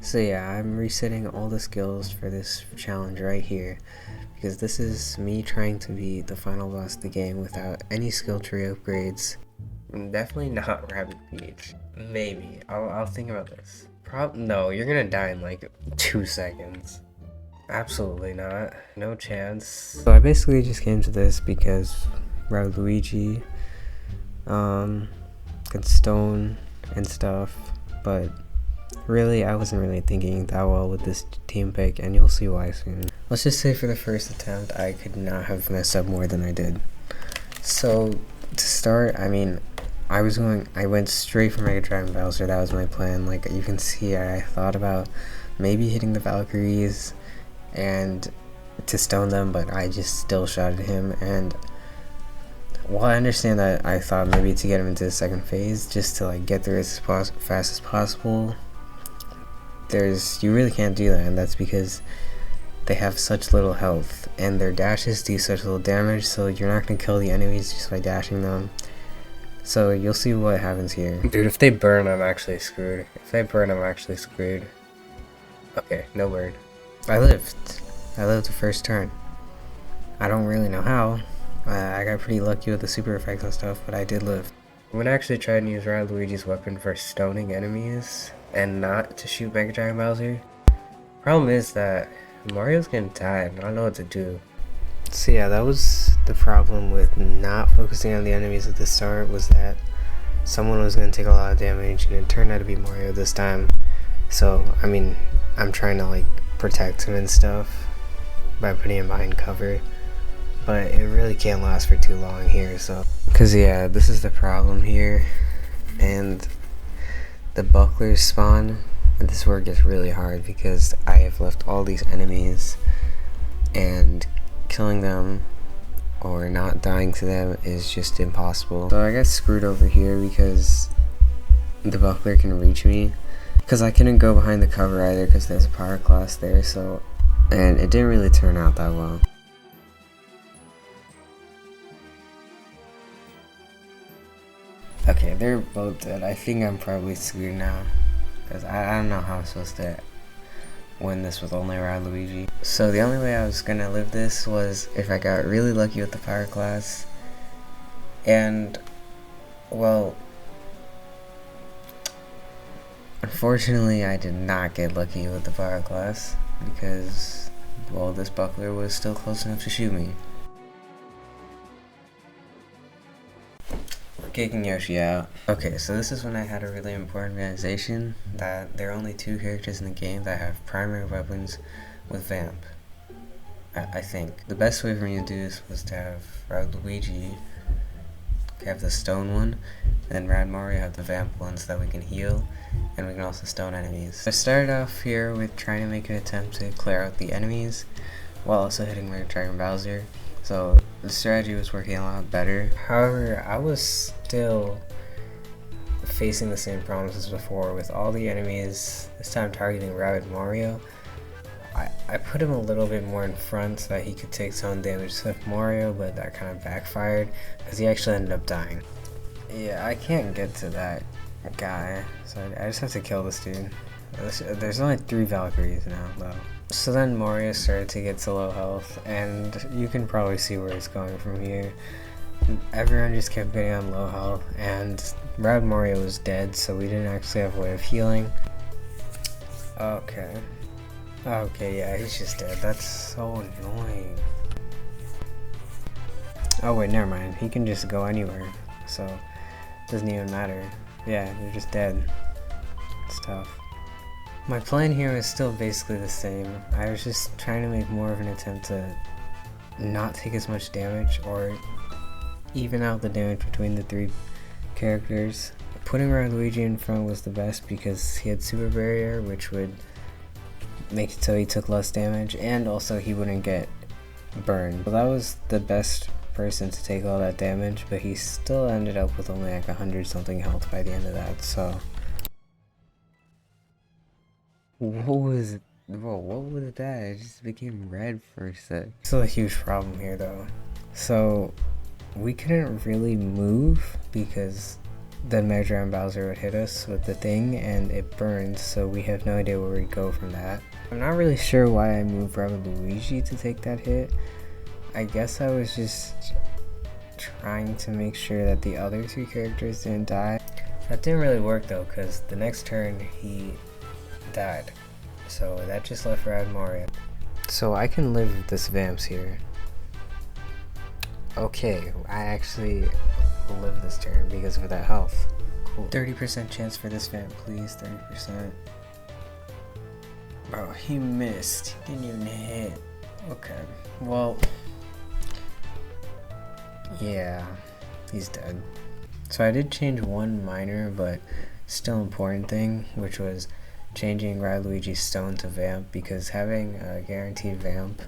So yeah, I'm resetting all the skills for this challenge right here, because this is me trying to be the final boss of the game without any skill tree upgrades. Definitely not Rabbit Beach. Maybe. I'll think about this. No, you're gonna die in like 2 seconds. Absolutely not. No chance. So I basically just came to this because Luigi could stone and stuff, but really, I wasn't really thinking that well with this team pick, and you'll see why soon. Let's just say for the first attempt, I could not have messed up more than I did. So, to start, I went straight for Mega Dragon Bowser. That was my plan. Like, you can see, I thought about maybe hitting the Valkyries and to stone them, but I just still shot at him, and while I understand that I thought maybe to get him into the second phase, just to like get through as fast as possible, you really can't do that, and that's because they have such little health and their dashes do such little damage, so you're not going to kill the enemies just by dashing them. So you'll see what happens here. Dude, if they burn, I'm actually screwed. Okay, no bird. I lived the first turn. I don't really know how. I got pretty lucky with the super effects and stuff, but I did live. I'm gonna actually try and use Luigi's weapon for stoning enemies and not to shoot Mega Dragon Bowser. Problem is that Mario's gonna die and I don't know what to do. So yeah, that was the problem with not focusing on the enemies at the start, was that someone was gonna take a lot of damage, and it turned out to be Mario this time. So, I mean, I'm trying to like protect him and stuff by putting him behind cover, but it really can't last for too long here, so. Cause yeah, this is the problem here, and the bucklers spawn, and this is where it gets really hard because I have left all these enemies, and killing them or not dying to them is just impossible. So I got screwed over here because the buckler can reach me, because I couldn't go behind the cover either because there's a power class there, so, and it didn't really turn out that well. Okay, they're both dead. I think I'm probably screwed now, because I don't know how I'm supposed to win this with only Luigi. So the only way I was gonna live this was if I got really lucky with the power class, and well, unfortunately I did not get lucky with the power class because, well, this buckler was still close enough to shoot me. Kicking Yoshi out. Okay, so this is when I had a really important realization that there are only 2 characters in the game that have primary weapons with Vamp. I think. The best way for me to do this was to have Luigi have the stone one, and then Mario have the Vamp one so that we can heal, and we can also stone enemies. I started off here with trying to make an attempt to clear out the enemies, while also hitting Mega Dragon Bowser. So the strategy was working a lot better. However, I was still facing the same problems as before with all the enemies, this time targeting Rabbid Mario. I put him a little bit more in front so that he could take some damage to Mario, but that kind of backfired because he actually ended up dying. Yeah, I can't get to that guy, so I just have to kill this dude. There's only 3 Valkyries now though. So then Mario started to get to low health, and you can probably see where it's going from here. Everyone just kept getting on low health, and Rabbid Mario was dead, so we didn't actually have a way of healing. Okay, yeah, he's just dead. That's so annoying. Oh wait, never mind. He can just go anywhere, so it doesn't even matter. Yeah, you're just dead. It's tough. My plan here is still basically the same. I was just trying to make more of an attempt to not take as much damage, or even out the damage between the 3 characters. Putting Luigi in front was the best because he had Super Barrier, which would make it so he took less damage, and also he wouldn't get burned. So that was the best person to take all that damage, but he still ended up with only like 100 something health by the end of that, so. What was it? Bro, what was that? It just became red for a sec. Still a huge problem here though. So we couldn't really move because then Mega Drive Bowser would hit us with the thing and it burned, so we have no idea where we go from that. I'm not really sure why I moved Rabbid Luigi to take that hit. I guess I was just trying to make sure that the other two characters didn't die. That didn't really work though, because the next turn he died. So that just left Rad Mario. So I can live with this Vamps here. Okay, I actually live this turn because of that health. Cool. 30% chance for this Vamp, please. 30%. Bro, he missed. He didn't even hit. Okay, well, yeah, he's dead. So I did change one minor but still important thing, which was changing Rad Luigi's Stone to Vamp, because having a guaranteed Vamp,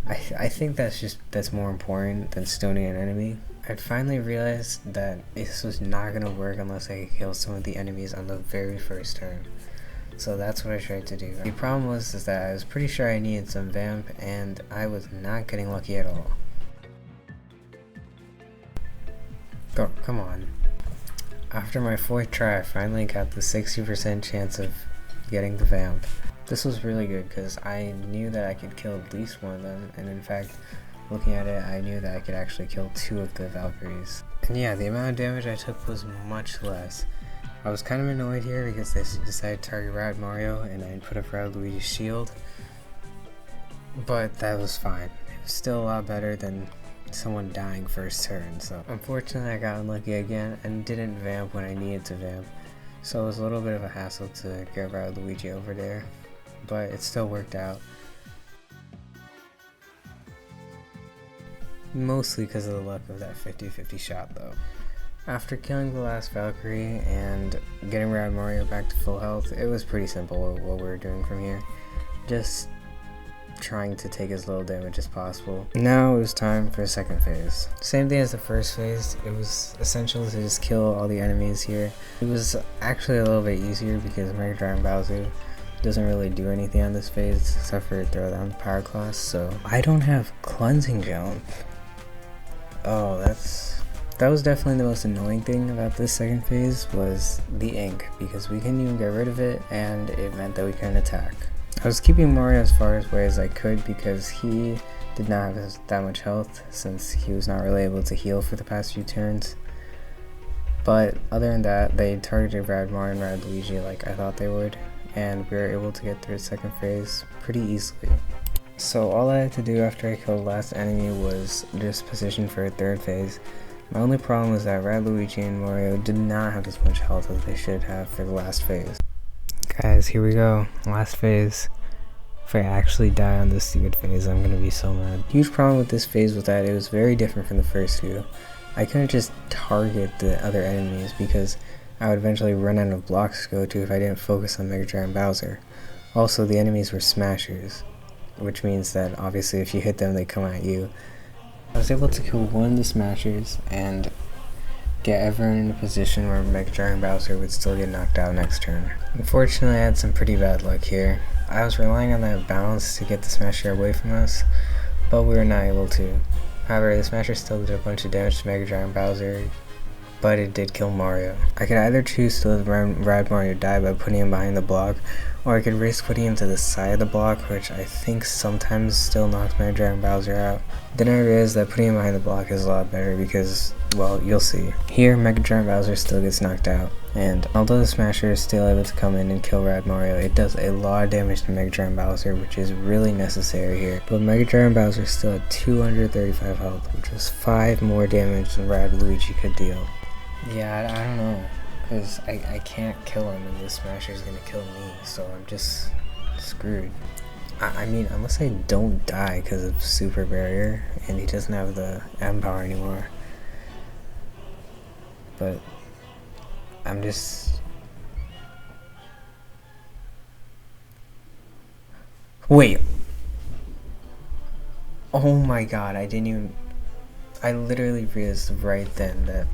I think that's more important than stoning an enemy. I finally realized that this was not going to work unless I could kill some of the enemies on the very first turn. So that's what I tried to do. The problem was that I was pretty sure I needed some Vamp, and I was not getting lucky at all. Go, come on. After my 4th try, I finally got the 60% chance of getting the Vamp. This was really good because I knew that I could kill at least one of them, and in fact, looking at it, I knew that I could actually kill 2 of the Valkyries. And yeah, the amount of damage I took was much less. I was kind of annoyed here because they decided to target Rad Mario and I put up Rad Luigi's shield, but that was fine. It was still a lot better than someone dying first turn. So unfortunately I got unlucky again and didn't Vamp when I needed to Vamp, so it was a little bit of a hassle to get Rad Luigi over there, but it still worked out. Mostly because of the luck of that 50-50 shot though. After killing the last Valkyrie and getting Rad Mario back to full health, it was pretty simple what we were doing from here. Just trying to take as little damage as possible. Now it was time for the second phase. Same thing as the first phase, it was essential to just kill all the enemies here. It was actually a little bit easier because Mega Drive Bowser doesn't really do anything on this phase except for throw down the power class, so I don't have cleansing jump. Oh, that was definitely the most annoying thing about this second phase, was the ink, because we couldn't even get rid of it and it meant that we couldn't attack. I was keeping Mario as far away as I could because he did not have that much health since he was not really able to heal for the past few turns. But other than that, they targeted Rad Mario and Rad Luigi like I thought they would, and we were able to get through the second phase pretty easily. So all I had to do after I killed the last enemy was just position for a third phase. My only problem was that Rad Luigi and Mario did not have as much health as they should have for the last phase. Guys, here we go. Last phase. If I actually die on this stupid phase, I'm gonna be so mad. Huge problem with this phase was that it was very different from the first two. I couldn't just target the other enemies because I would eventually run out of blocks to go to if I didn't focus on Mega Drive Bowser. Also, the enemies were smashers, which means that obviously if you hit them, they come at you. I was able to kill one of the smashers and get everyone in a position where Mega Drive Bowser would still get knocked out next turn. Unfortunately, I had some pretty bad luck here. I was relying on that bounce to get the smasher away from us, but we were not able to. However, the smasher still did a bunch of damage to Mega Drive Bowser, but it did kill Mario. I could either choose to let Rad Mario die by putting him behind the block, or I could risk putting him to the side of the block, which I think sometimes still knocks Mega Drive Bowser out. Then I realized that putting him behind the block is a lot better because, well, you'll see. Here, Mega Drive Bowser still gets knocked out, and although the Smasher is still able to come in and kill Rad Mario, it does a lot of damage to Mega Drive Bowser, which is really necessary here. But Mega Drive Bowser still had 235 health, which was 5 more damage than Rad Luigi could deal. Yeah, I don't know, because I can't kill him and this Smasher is going to kill me, so I'm just screwed. I mean, unless I don't die because of Super Barrier and he doesn't have the M power anymore. But I'm just... Wait! Oh my god, I literally realized right then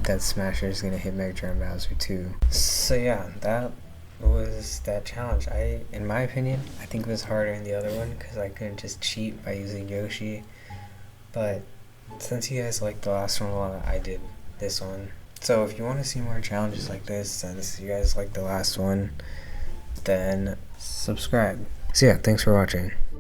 that Smasher is gonna hit Mega Drive Bowser too. So yeah, that was that challenge. In my opinion, I think it was harder in the other one because I couldn't just cheat by using Yoshi. But since you guys liked the last one a lot, I did this one. So if you want to see more challenges like this, and you guys like the last one, then subscribe. So yeah, thanks for watching.